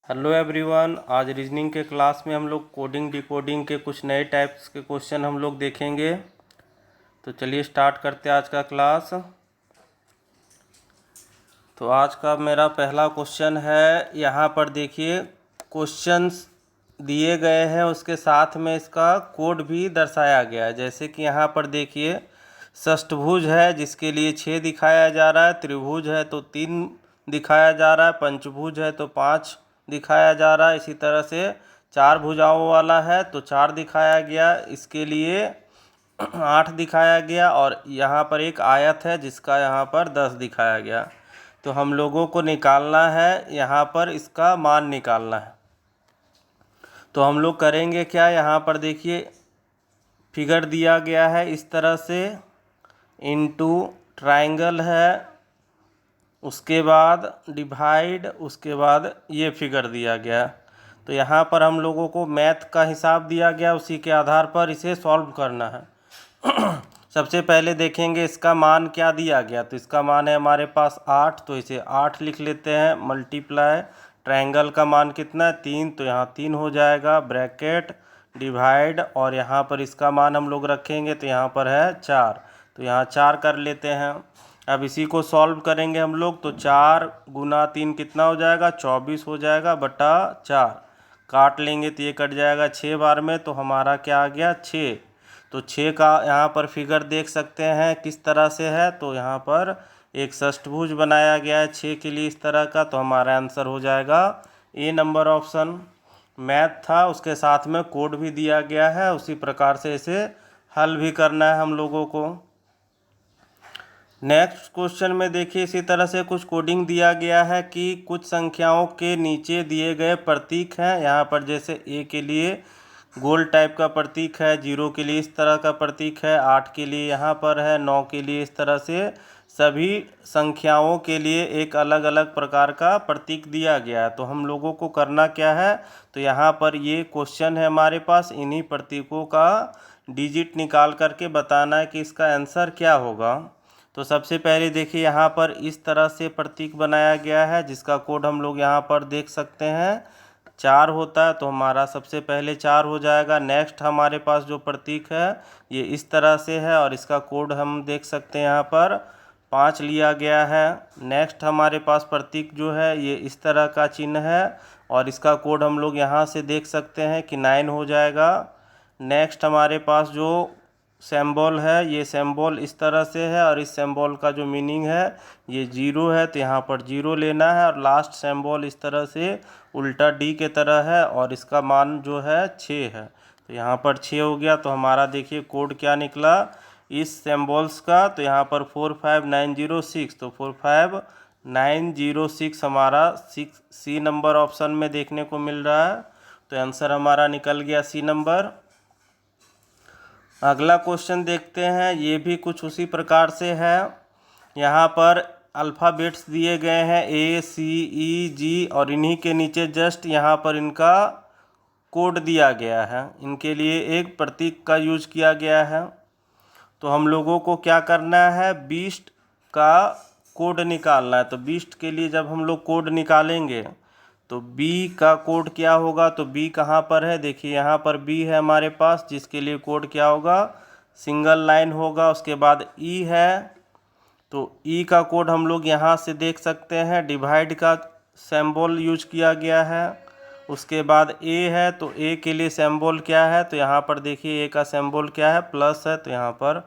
Hello everyone, आज reasoning के class में हम लोग कोडिंग डिकोडिंग के कुछ नए टाइप्स के क्वेश्चन हम लोग देखेंगे। तो चलिए स्टार्ट करते हैं आज का क्लास। तो आज का मेरा पहला क्वेश्चन है, यहाँ पर देखिए क्वेश्चंस दिए गए हैं, उसके साथ में इसका कोड भी दर्शाया गया है। जैसे कि यहाँ पर देखिए षष्ठभुज है जिसके लिए 6 दिखाया जा रहा है, त्रिभुज है तो 3 दिखाया जा रहा है, पंचभुज है तो 5 दिखाया जा रहा है। इसी तरह से 4 भुजाओं वाला है तो 4 दिखाया गया, इसके लिए 8 दिखाया गया, और यहाँ पर एक आयत है जिसका यहाँ पर 10 दिखाया गया। तो हम लोगों को निकालना है, यहाँ पर इसका मान निकालना है। तो हम लोग करेंगे क्या, यहाँ पर देखिए फिगर दिया गया है इस तरह से, इनटू ट्रायंगल है, उसके बाद डिवाइड, उसके बाद ये फिगर दिया गया। तो यहाँ पर हम लोगों को मैथ का हिसाब दिया गया, उसी के आधार पर इसे सॉल्व करना है। सबसे पहले देखेंगे इसका मान क्या दिया गया। तो इसका मान है हमारे पास 8, तो इसे 8 लिख लेते हैं, मल्टीप्लाई ट्रायंगल का मान कितना है 3, तो यहाँ 3 हो जाएगा, ब्रैकेट डिवाइड, और यहाँ पर इसका मान हम लोग रखेंगे तो यहाँ पर है 4, तो यहाँ 4 कर लेते हैं। अब इसी को सॉल्व करेंगे हम लोग, तो 4 गुना 3 कितना हो जाएगा, 24 हो जाएगा बटा 4, काट लेंगे तो ये कट जाएगा 6 बार में, तो हमारा क्या आ गया 6। तो 6 का यहाँ पर फिगर देख सकते हैं किस तरह से है। तो यहाँ पर एक षष्ठभुज बनाया गया है 6 के लिए इस तरह का, तो हमारा आंसर हो जाएगा ए नंबर ऑप्शन। मैथ था, उसके साथ में कोड भी दिया गया है, उसी प्रकार से इसे हल भी करना है हम लोगों को। नेक्स्ट क्वेश्चन में देखिए इसी तरह से कुछ कोडिंग दिया गया है कि कुछ संख्याओं के नीचे दिए गए प्रतीक हैं। यहाँ पर जैसे ए के लिए गोल टाइप का प्रतीक है, 0 के लिए इस तरह का प्रतीक है, 8 के लिए यहाँ पर है, 9 के लिए इस तरह से सभी संख्याओं के लिए एक अलग अलग प्रकार का प्रतीक दिया गया है। तो हम लोगों को करना क्या है, तो यहाँ पर ये क्वेश्चन है हमारे पास, इन्हीं प्रतीकों का डिजिट निकाल करके बताना है कि इसका आंसर क्या होगा। तो सबसे पहले देखिए यहाँ पर इस तरह से प्रतीक बनाया गया है जिसका कोड हम लोग यहाँ पर देख सकते हैं, 4 होता है, तो हमारा सबसे पहले 4 हो जाएगा। नेक्स्ट हमारे पास जो प्रतीक है ये इस तरह से है, और इसका कोड हम देख सकते हैं यहाँ पर 5 लिया गया है। नेक्स्ट हमारे पास प्रतीक जो है ये इस तरह का चिन्ह है, और इसका कोड हम लोग यहाँ से देख सकते हैं कि 9 हो जाएगा। नेक्स्ट हमारे पास जो सिंबल है ये सिंबल इस तरह से है, और इस सिंबल का जो मीनिंग है ये 0 है, तो यहाँ पर 0 लेना है। और लास्ट सिंबल इस तरह से उल्टा डी के तरह है, और इसका मान जो है 6 है, तो यहाँ पर 6 हो गया। तो हमारा देखिए कोड क्या निकला इस सिंबल्स का, तो यहाँ पर 45906, तो 45906 हमारा सी नंबर ऑप्शन में देखने को मिल रहा है। तो आंसर हमारा निकल गया सी नंबर। अगला क्वेश्चन देखते हैं, ये भी कुछ उसी प्रकार से है। यहाँ पर अल्फ़ाबेट्स दिए गए हैं A C E G, और इन्हीं के नीचे जस्ट यहाँ पर इनका कोड दिया गया है, इनके लिए एक प्रतीक का यूज किया गया है। तो हम लोगों को क्या करना है, बीस्ट का कोड निकालना है। तो बीस्ट के लिए जब हम लोग कोड निकालेंगे तो बी का कोड क्या होगा, तो बी कहाँ पर है, देखिए यहाँ पर बी है हमारे पास, जिसके लिए कोड क्या होगा, सिंगल लाइन होगा। उसके बाद ई है, तो ई का कोड हम लोग यहाँ से देख सकते हैं, डिवाइड का सिंबल यूज किया गया है। उसके बाद ए है, तो ए के लिए सिंबल क्या है, तो यहाँ पर देखिए ए का सिंबल क्या है, प्लस है, तो यहाँ पर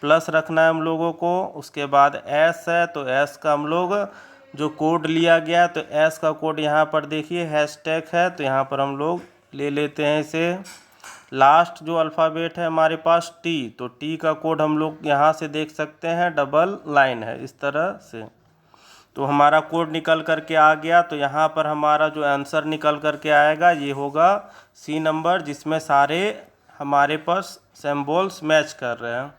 प्लस रखना है हम लोगों को। उसके बाद एस है, तो एस का हम लोग जो कोड लिया गया, तो एस का कोड यहाँ पर देखिए हैशटैग है, तो यहाँ पर हम लोग ले लेते हैं इसे। लास्ट जो अल्फ़ाबेट है हमारे पास टी, तो टी का कोड हम लोग यहाँ से देख सकते हैं, डबल लाइन है इस तरह से। तो हमारा कोड निकल करके आ गया। तो यहाँ पर हमारा जो आंसर निकल करके आएगा ये होगा सी नंबर, जिसमें सारे हमारे पास सिंबल्स मैच कर रहे हैं।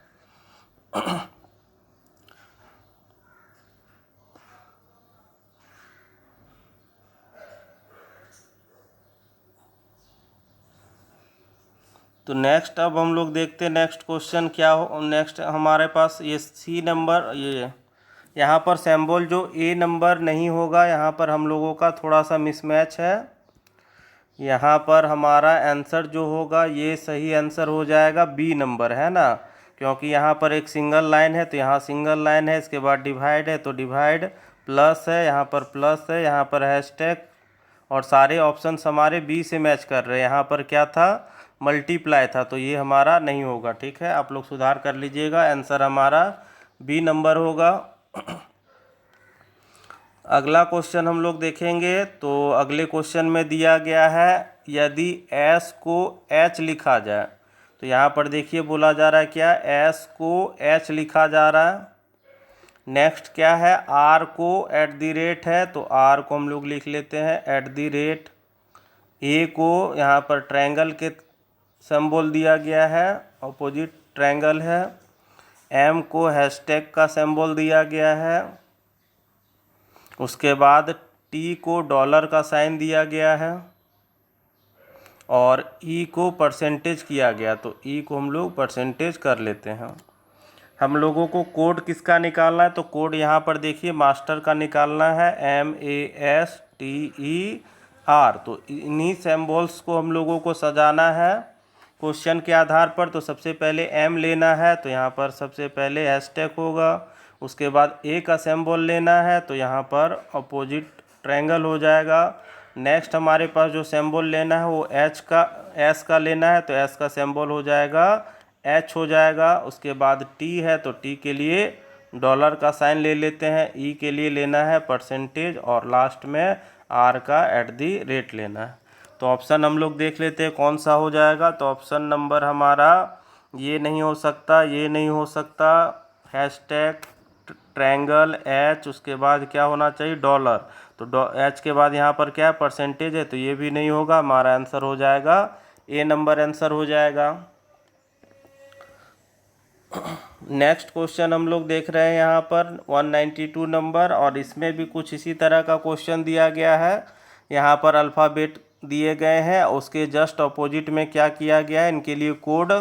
तो नेक्स्ट अब हम लोग देखते हैं नेक्स्ट क्वेश्चन क्या हो। नेक्स्ट हमारे पास ये सी नंबर, ये यहाँ पर सिंबल जो ए नंबर नहीं होगा, यहाँ पर हम लोगों का थोड़ा सा मिसमैच है। यहाँ पर हमारा आंसर जो होगा ये सही आंसर हो जाएगा बी नंबर, है ना, क्योंकि यहाँ पर एक सिंगल लाइन है तो यहाँ सिंगल लाइन है, इसके बाद डिवाइड है तो डिवाइड, प्लस है यहाँ पर प्लस है, यहाँ पर हैशटैग, और सारे ऑप्शंस हमारे बी से मैच कर रहे हैं। यहाँ पर क्या था, मल्टीप्लाई था, तो ये हमारा नहीं होगा। ठीक है, आप लोग सुधार कर लीजिएगा, आंसर हमारा बी नंबर होगा। अगला क्वेश्चन हम लोग देखेंगे, तो अगले क्वेश्चन में दिया गया है यदि एस को एच लिखा जाए, तो यहाँ पर देखिए बोला जा रहा है क्या, एस को एच लिखा जा रहा है। नेक्स्ट क्या है, आर को एट द रेट है, तो आर को हम लोग लिख लेते हैं एट द रेट। ए को यहाँ पर ट्रायंगल के सिंबल दिया गया है, अपोजिट ट्रायंगल है। एम को हैशटैग का सिंबल दिया गया है। उसके बाद टी को डॉलर का साइन दिया गया है, और ई को परसेंटेज किया गया, तो ई को हम लोग परसेंटेज कर लेते हैं। हम लोगों को कोड किसका निकालना है, तो कोड यहाँ पर देखिए मास्टर का निकालना है, MASTER। तो इन्हीं सिंबल्स को हम लोगों को सजाना है क्वेश्चन के आधार पर। तो सबसे पहले एम लेना है, तो यहाँ पर सबसे पहले हैशटैग होगा। उसके बाद ए का सिंबल लेना है, तो यहाँ पर अपोजिट ट्रायंगल हो जाएगा। नेक्स्ट हमारे पास जो सिंबल लेना है वो एस का लेना है, तो एस का सिंबल हो जाएगा एच हो जाएगा। उसके बाद टी है, तो टी के लिए डॉलर का साइन ले लेते हैं। ई के लिए लेना है परसेंटेज, और लास्ट में आर का एट दी रेट लेना है। तो ऑप्शन हम लोग देख लेते हैं कौन सा हो जाएगा। तो ऑप्शन नंबर हमारा ये नहीं हो सकता, ये नहीं हो सकता, हैशटैग ट्रायंगल एच, उसके बाद क्या होना चाहिए, डॉलर। तो एच के बाद यहाँ पर क्या है, परसेंटेज है, तो ये भी नहीं होगा। हमारा आंसर हो जाएगा ए नंबर, आंसर हो जाएगा। नेक्स्ट क्वेश्चन हम लोग देख रहे हैं यहाँ पर 192 नंबर, और इसमें भी कुछ इसी तरह का क्वेश्चन दिया गया है। यहाँ पर अल्फ़ाबेट दिए गए हैं, उसके जस्ट अपोजिट में क्या किया गया है, इनके लिए कोड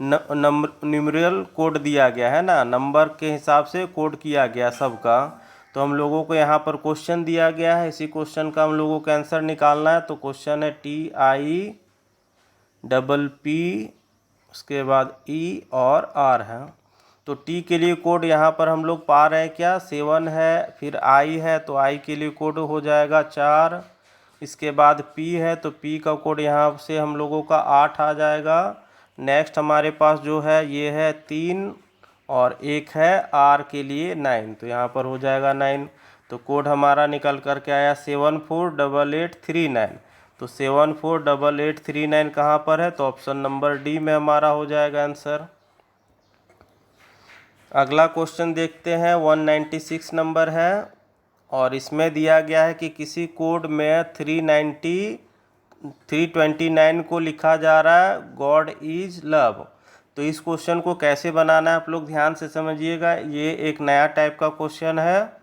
न्यूमेरिकल कोड दिया गया है ना, नंबर के हिसाब से कोड किया गया सबका। तो हम लोगों को यहाँ पर क्वेश्चन दिया गया है, इसी क्वेश्चन का हम लोगों को आंसर निकालना है। तो क्वेश्चन है TIPP, उसके बाद E और R है। तो T के लिए कोड यहाँ पर हम लोग पा रहे हैं क्या, 7 है, फिर I है तो I के लिए कोड हो जाएगा 4। इसके बाद P है तो P का कोड यहाँ से हम लोगों का 8 आ जाएगा। नेक्स्ट हमारे पास जो है ये है 3, और एक है R के लिए 9, तो यहाँ पर हो जाएगा 9। तो कोड हमारा निकल कर के आया 748839। तो 748839 कहाँ पर है, तो ऑप्शन नंबर डी में हमारा हो जाएगा आंसर। अगला क्वेश्चन देखते हैं, 196 नंबर है, और इसमें दिया गया है कि किसी कोड में 329 को लिखा जा रहा है गॉड इज लव। तो इस क्वेश्चन को कैसे बनाना है आप लोग ध्यान से समझिएगा। ये एक नया टाइप का क्वेश्चन है,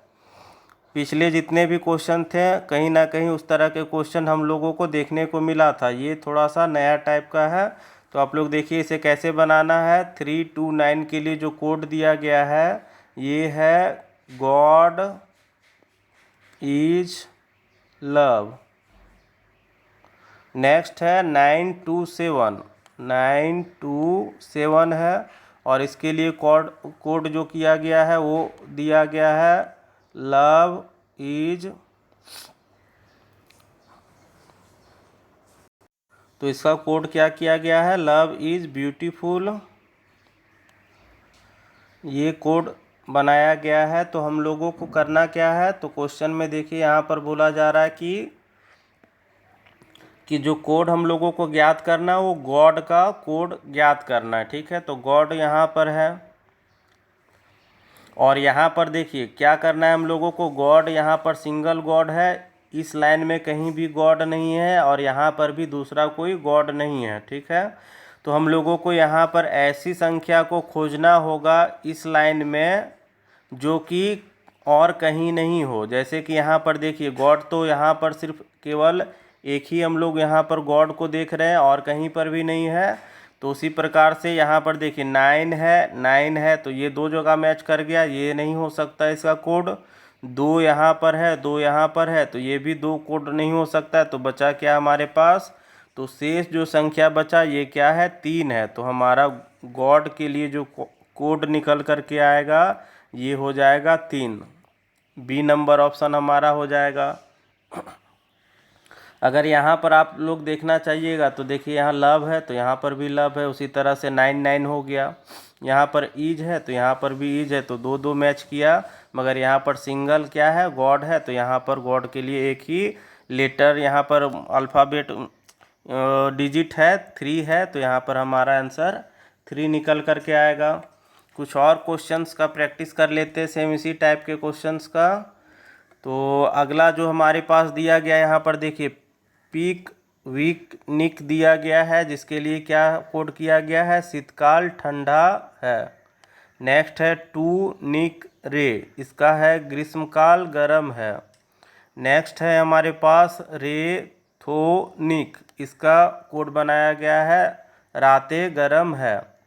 पिछले जितने भी क्वेश्चन थे कहीं ना कहीं उस तरह के क्वेश्चन हम लोगों को देखने को मिला था, ये थोड़ा सा नया टाइप का है। तो आप लोग देखिए इसे कैसे बनाना है। 329 के लिए जो कोड दिया गया है ये है गॉड इज लव। नेक्स्ट है 927 है, और इसके लिए कोड जो किया गया है वो दिया गया है लव इज, तो इसका कोड क्या किया गया है, लव इज ब्यूटीफुल। ये कोड बनाया गया है। तो हम लोगों को करना क्या है, तो क्वेश्चन में देखिए यहाँ पर बोला जा रहा है कि जो कोड हम लोगों को ज्ञात करना है वो गॉड का कोड ज्ञात करना है। ठीक है, तो गॉड यहाँ पर है, और यहाँ पर देखिए क्या करना है हम लोगों को, गॉड यहाँ पर सिंगल गॉड है, इस लाइन में कहीं भी गॉड नहीं है, और यहाँ पर भी दूसरा कोई गॉड नहीं है। ठीक है, तो हम लोगों को यहाँ पर ऐसी संख्या को खोजना होगा इस लाइन में जो कि और कहीं नहीं हो। जैसे कि यहाँ पर देखिए गॉड तो यहाँ पर सिर्फ केवल एक ही हम लोग यहाँ पर गॉड को देख रहे हैं, और कहीं पर भी नहीं है। तो उसी प्रकार से यहाँ पर देखिए 9 है, तो ये दो जगह मैच कर गया, ये नहीं हो सकता इसका कोड। 2 यहाँ पर है, 2 यहाँ पर है, तो ये भी 2 कोड नहीं हो सकता है। तो बचा क्या हमारे पास? तो शेष जो संख्या बचा ये क्या है? 3 है। तो हमारा गॉड के लिए जो कोड निकल कर के आएगा ये हो जाएगा 3। बी नंबर ऑप्शन हमारा हो जाएगा। अगर यहाँ पर आप लोग देखना चाहिएगा तो देखिए यहाँ लव है तो यहाँ पर भी लव है, उसी तरह से 9 हो गया। यहाँ पर ईज है तो यहाँ पर भी ईज है, तो 2 मैच किया। मगर यहाँ पर सिंगल क्या है? गॉड है, तो यहाँ पर गॉड के लिए एक ही लेटर यहाँ पर अल्फ़ाबेट डिजिट है, 3 है, तो यहाँ पर हमारा आंसर 3 निकल कर के आएगा। कुछ और क्वेश्चंस का प्रैक्टिस कर लेते हैं, सेम इसी टाइप के क्वेश्चंस का। तो अगला जो हमारे पास दिया गया यहाँ पर देखिए पीक वीक निक दिया गया है, जिसके लिए क्या कोड किया गया है? शीतकाल ठंडा है। नेक्स्ट है टू निक रे, इसका है ग्रीष्मकाल गर्म है। नेक्स्ट है हमारे पास रे थो निक, इसका कोड बनाया गया है रातें गर्म है।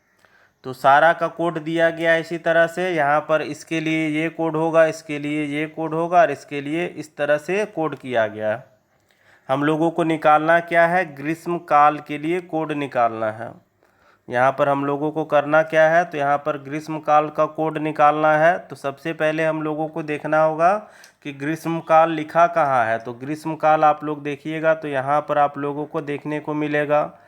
तो सारा का कोड दिया गया है इसी तरह से। यहाँ पर इसके लिए ये कोड होगा, इसके लिए ये कोड होगा और इसके लिए इस तरह से कोड किया गया है। हम लोगों को निकालना क्या है? ग्रीष्म काल के लिए कोड निकालना है। यहाँ पर हम लोगों को करना क्या है? तो यहाँ पर ग्रीष्म काल का कोड निकालना है। तो सबसे पहले हम लोगों को देखना होगा कि ग्रीष्म काल लिखा कहाँ है। तो ग्रीष्म काल आप लोग देखिएगा तो यहाँ पर आप लोगों को देखने को मिलेगा।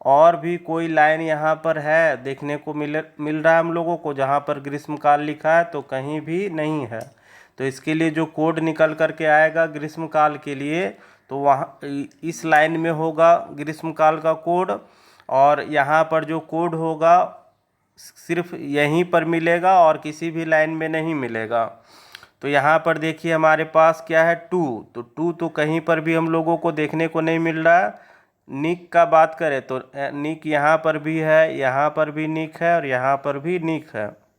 और भी कोई लाइन यहाँ पर है देखने को मिल रहा है हम लोगों को जहाँ पर ग्रीष्मकाल लिखा है? तो कहीं भी नहीं है। तो इसके लिए जो कोड निकल कर के आएगा ग्रीष्मकाल के लिए, तो वहाँ इस लाइन में होगा ग्रीष्मकाल का कोड, और यहाँ पर जो कोड होगा सिर्फ यहीं पर मिलेगा और किसी भी लाइन में नहीं मिलेगा। तो यहाँ पर देखिए हमारे पास क्या है? 2। तो 2 तो कहीं पर भी हम लोगों को देखने को नहीं मिल रहा है। निक का बात करें तो निक यहाँ पर भी है, यहाँ पर भी निक है और यहाँ पर भी निक है।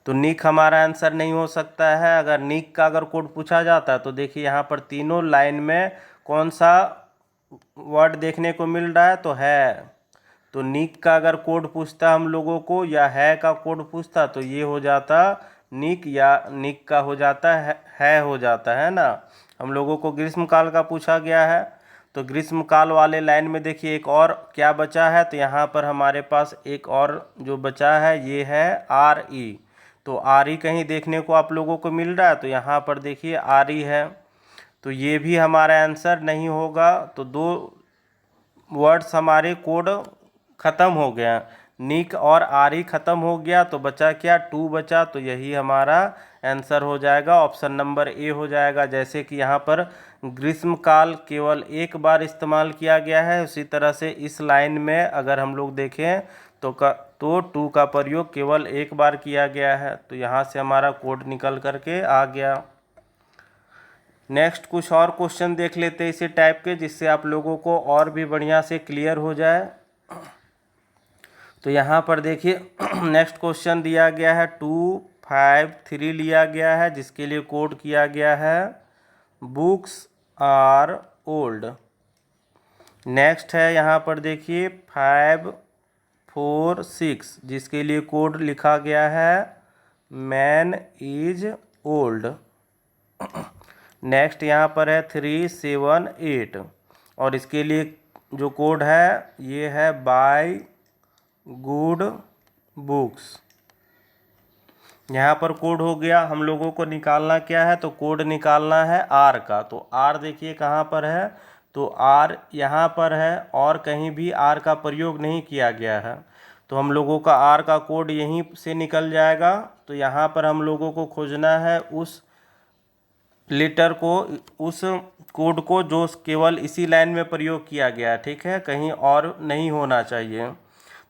तो निक हमारा आंसर नहीं हो सकता है। अगर निक का अगर कोड पूछा जाता है तो देखिए यहाँ पर तीनों लाइन में कौन सा वर्ड देखने को मिल रहा है? तो है। तो निक का अगर कोड पूछता हम लोगों को या है का कोड पूछता तो ये हो जाता निक, या निक का हो जाता है हो जाता है ना। हम लोगों को ग्रीष्मकाल का पूछा गया है। तो ग्रीष्मकाल वाले लाइन में देखिए एक और क्या बचा है? तो यहाँ पर हमारे पास एक और जो बचा है ये है आर ई। तो आर ई कहीं देखने को आप लोगों को मिल रहा है? तो यहाँ पर देखिए आर ई है, तो ये भी हमारा आंसर नहीं होगा। तो 2 वर्ड्स हमारे कोड ख़त्म हो गया, निक और आर ई ख़त्म हो गया। तो बचा क्या? 2 बचा। तो यही हमारा आंसर हो जाएगा, ऑप्शन नंबर ए हो जाएगा। जैसे कि यहाँ पर ग्रीष्मकाल केवल एक बार इस्तेमाल किया गया है, उसी तरह से इस लाइन में अगर हम लोग देखें तो 2 का प्रयोग केवल एक बार किया गया है। तो यहाँ से हमारा कोड निकल करके आ गया। नेक्स्ट कुछ और क्वेश्चन देख लेते हैं इसी टाइप के, जिससे आप लोगों को और भी बढ़िया से क्लियर हो जाए। तो यहाँ पर देखिए नेक्स्ट क्वेश्चन दिया गया है 253 लिया गया है, जिसके लिए कोड किया गया है बुक्स आर ओल्ड। नेक्स्ट है यहाँ पर देखिए 546, जिसके लिए कोड लिखा गया है मैन इज ओल्ड। नेक्स्ट यहाँ पर है 378, और इसके लिए जो कोड है ये है बाय गुड बुक्स। यहाँ पर कोड हो गया। हम लोगों को निकालना क्या है? तो कोड निकालना है आर का। तो आर देखिए कहाँ पर है? तो आर यहाँ पर है और कहीं भी आर का प्रयोग नहीं किया गया है। तो हम लोगों का आर का कोड यहीं से निकल जाएगा। तो यहाँ पर हम लोगों को खोजना है उस लेटर को, उस कोड को जो केवल इसी लाइन में प्रयोग किया गया है, ठीक है, कहीं और नहीं होना चाहिए।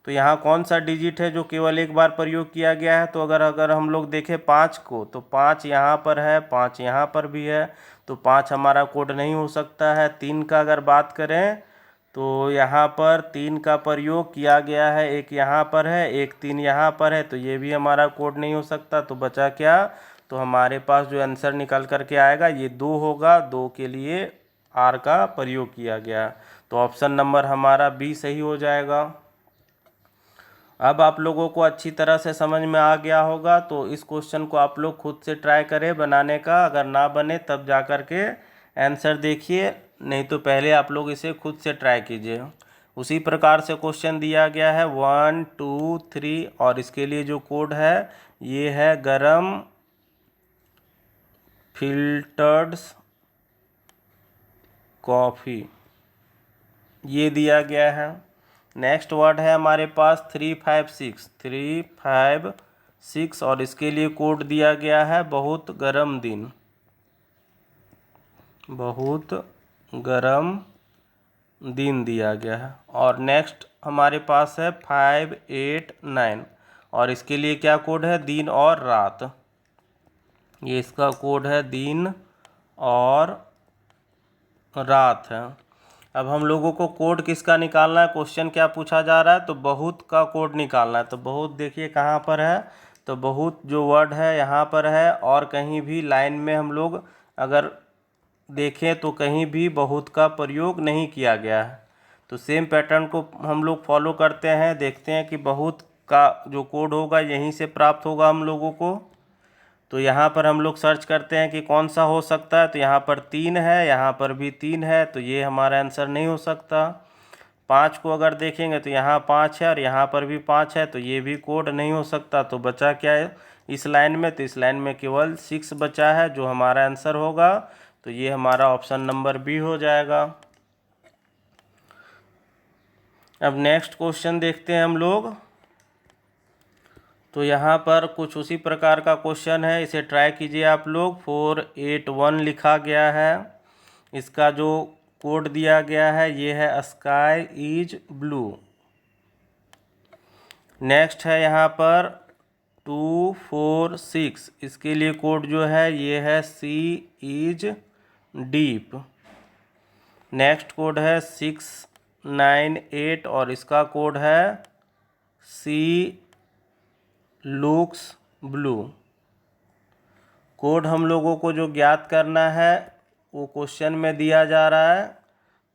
तो यहाँ कौन सा डिजिट है जो केवल एक बार प्रयोग किया गया है? तो अगर हम लोग देखें 5 को, तो 5 यहाँ पर है, 5 यहाँ पर भी है, तो 5 हमारा कोड नहीं हो सकता है। 3 का अगर बात करें तो यहाँ पर 3 का प्रयोग किया गया है, एक यहाँ पर है, एक 3 यहाँ पर है, तो ये भी हमारा कोड नहीं हो सकता। तो बचा क्या? तो हमारे पास जो आंसर निकल करके आएगा ये 2 होगा। 2 के लिए आर का प्रयोग किया गया, तो ऑप्शन नंबर हमारा बी सही हो जाएगा। अब आप लोगों को अच्छी तरह से समझ में आ गया होगा, तो इस क्वेश्चन को आप लोग खुद से ट्राई करें बनाने का। अगर ना बने तब जा कर के आंसर देखिए, नहीं तो पहले आप लोग इसे खुद से ट्राई कीजिए। उसी प्रकार से क्वेश्चन दिया गया है 1 2 3, और इसके लिए जो कोड है ये है गरम फिल्टर्ड कॉफ़ी, ये दिया गया है। नेक्स्ट वर्ड है हमारे पास 356, और इसके लिए कोड दिया गया है बहुत गर्म दिन, बहुत गर्म दिन दिया गया है। और नेक्स्ट हमारे पास है 589, और इसके लिए क्या कोड है, दिन और रात, ये इसका कोड है दिन और रात है। अब हम लोगों को कोड किसका निकालना है, क्वेश्चन क्या पूछा जा रहा है, तो बहुत का कोड निकालना है। तो बहुत देखिए कहाँ पर है, तो बहुत जो वर्ड है यहाँ पर है, और कहीं भी लाइन में हम लोग अगर देखें तो कहीं भी बहुत का प्रयोग नहीं किया गया है। तो सेम पैटर्न को हम लोग फॉलो करते हैं, देखते हैं कि बहुत का जो कोड होगा यहीं से प्राप्त होगा हम लोगों को। तो यहाँ पर हम लोग सर्च करते हैं कि कौन सा हो सकता है, तो यहाँ पर 3 है, यहाँ पर भी 3 है, तो ये हमारा आंसर नहीं हो सकता। 5 को अगर देखेंगे तो यहाँ 5 है और यहाँ पर भी 5 है, तो ये भी कोड नहीं हो सकता। तो बचा क्या है इस लाइन में, तो इस लाइन में केवल 6 बचा है जो हमारा आंसर होगा। तो ये हमारा ऑप्शन नंबर बी हो जाएगा। अब नेक्स्ट क्वेश्चन देखते हैं हम लोग। तो यहाँ पर कुछ उसी प्रकार का क्वेश्चन है, इसे ट्राई कीजिए आप लोग। 481 लिखा गया है, इसका जो कोड दिया गया है ये है स्काई इज ब्लू। नेक्स्ट है यहाँ पर 246, इसके लिए कोड जो है ये है सी इज डीप। नेक्स्ट कोड है 698, और इसका कोड है सी लुक्स ब्लू। कोड हम लोगों को जो ज्ञात करना है वो क्वेश्चन में दिया जा रहा है,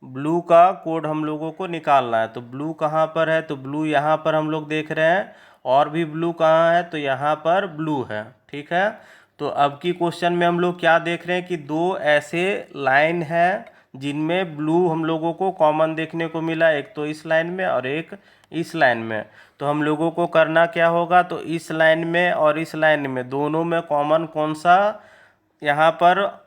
ब्लू का कोड हम लोगों को निकालना है। तो ब्लू कहाँ पर है, तो ब्लू यहाँ पर हम लोग देख रहे हैं, और भी ब्लू कहाँ है, तो यहाँ पर ब्लू है, ठीक है। तो अब की क्वेश्चन में हम लोग क्या देख रहे हैं कि दो ऐसे लाइन है जिनमें ब्लू हम लोगों को कॉमन देखने को मिला, एक तो इस लाइन में और एक इस लाइन में। तो हम लोगों को करना क्या होगा, तो इस लाइन में और इस लाइन में दोनों में कॉमन कौन सा यहाँ पर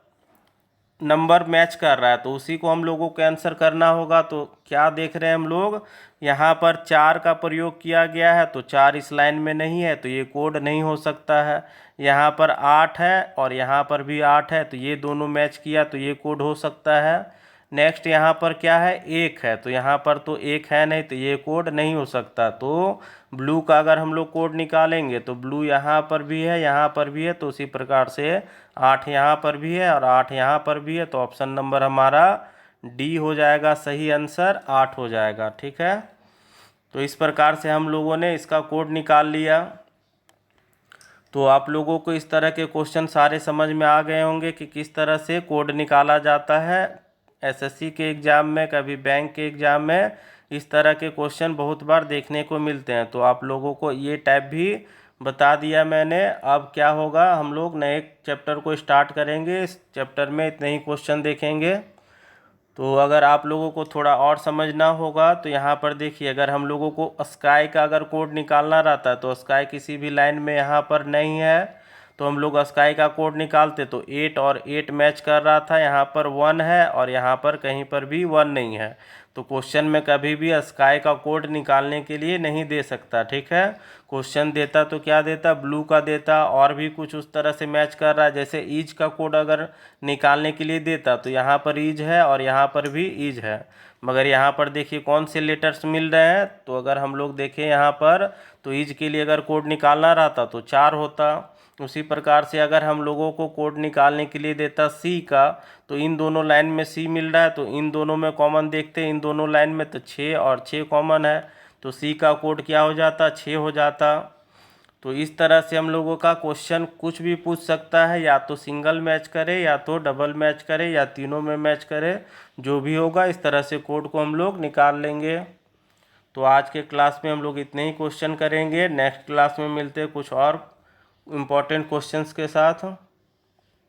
नंबर मैच कर रहा है, तो उसी को हम लोगों को आंसर करना होगा। तो क्या देख रहे हैं हम लोग, यहाँ पर 4 का प्रयोग किया गया है, तो 4 इस लाइन में नहीं है, तो ये कोड नहीं हो सकता है। यहाँ पर 8 है और यहाँ पर भी 8 है, तो ये दोनों मैच किया, तो ये कोड हो सकता है। नेक्स्ट यहाँ पर क्या है, 1 है, तो यहाँ पर तो 1 है नहीं, तो ये कोड नहीं हो सकता। तो ब्लू का अगर हम लोग कोड निकालेंगे तो ब्लू यहाँ पर भी है, यहाँ पर भी है, तो उसी प्रकार से 8 यहाँ पर भी है और 8 यहाँ पर भी है, तो ऑप्शन नंबर हमारा डी हो जाएगा, सही आंसर 8 हो जाएगा, ठीक है। तो इस प्रकार से हम लोगों ने इसका कोड निकाल लिया। तो आप लोगों को इस तरह के क्वेश्चन सारे समझ में आ गए होंगे कि किस तरह से कोड निकाला जाता है एसएससी के एग्ज़ाम में, कभी बैंक के एग्ज़ाम में इस तरह के क्वेश्चन बहुत बार देखने को मिलते हैं। तो आप लोगों को ये टाइप भी बता दिया मैंने। अब क्या होगा, हम लोग नए चैप्टर को स्टार्ट करेंगे, इस चैप्टर में इतने ही क्वेश्चन देखेंगे। तो अगर आप लोगों को थोड़ा और समझना होगा तो यहाँ पर देखिए, अगर हम लोगों को स्काई का अगर कोड निकालना रहता है तो स्काई किसी भी लाइन में यहाँ पर नहीं है, तो हम लोग स्काई का कोड निकालते तो 8 और 8 मैच कर रहा था, यहाँ पर 1 है और यहाँ पर कहीं पर भी 1 नहीं है। तो क्वेश्चन में कभी भी स्काई का कोड निकालने के लिए नहीं दे सकता, ठीक है। क्वेश्चन देता तो क्या देता, ब्लू का देता, और भी कुछ उस तरह से मैच कर रहा है। जैसे ईज का कोड अगर निकालने के लिए देता तो यहाँ पर ईज है और यहाँ पर भी ईज है, मगर यहाँ पर देखिए कौन से लेटर्स मिल रहे हैं। तो अगर हम लोग देखें यहाँ पर, तो ईज के लिए अगर कोड निकालना रहता तो 4 होता। उसी प्रकार से अगर हम लोगों को कोड निकालने के लिए देता सी का, तो इन दोनों लाइन में सी मिल रहा है, तो इन दोनों में कॉमन देखते हैं, इन दोनों लाइन में तो 6 और 6 कॉमन है, तो सी का कोड क्या हो जाता, 6 हो जाता। तो इस तरह से हम लोगों का क्वेश्चन कुछ भी पूछ सकता है, या तो सिंगल मैच करे, या तो डबल मैच करे, या तीनों में मैच करे, जो भी होगा इस तरह से कोड को हम लोग निकाल लेंगे। तो आज के क्लास में हम लोग इतने ही क्वेश्चन करेंगे। नेक्स्ट क्लास में मिलते हैं कुछ और इम्पोर्टेंट क्वेश्चंस के साथ।